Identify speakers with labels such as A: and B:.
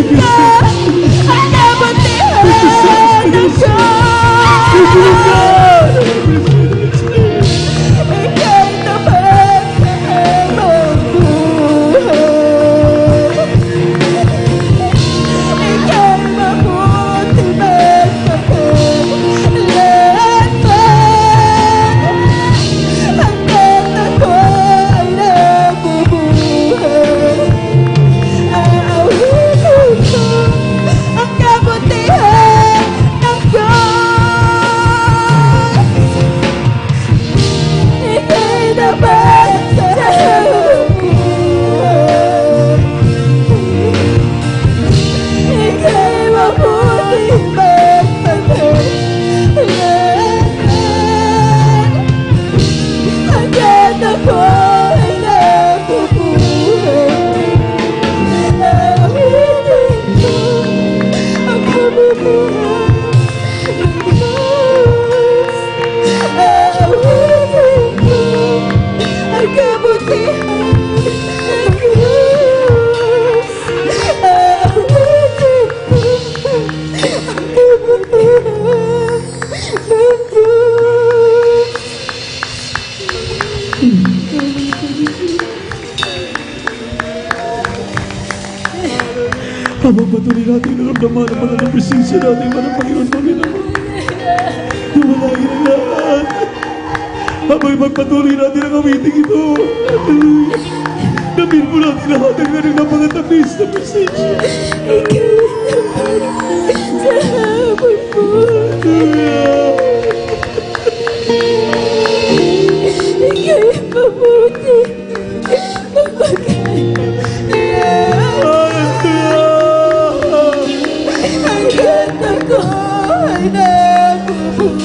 A: Ang kabutihan ng Diyos. Ika'y tapat sa amang buhay. Ika'y mabuti magpapalaman. Hanggang ako ay nabubuhay. Aawitin ko ang kabutihan ng Diyos. Ika'y dapat sa amang buhay. Ika'y mabuti magpapalaman. Hanggang ako ay nabubuhay. Aawitin ko ang kabutihan ng Diyos. Aawitin ko ang kabutihan ng Diyos. Aawitin ko ang kabutihan ng Diyos.
B: Habang patuloy natin naramdaman ang mga presensya natin, mga Panginoon, Panginoon. Nawalain ang lahat. Habang magpatuloy natin ang awiting ito. Hallelujah. Namin po natin lahat ang ganang napakatamis na presensya.
A: Sa habang buhay. Ika'y mabuti magpagkaya. Hanggang ako ay nabubuhay.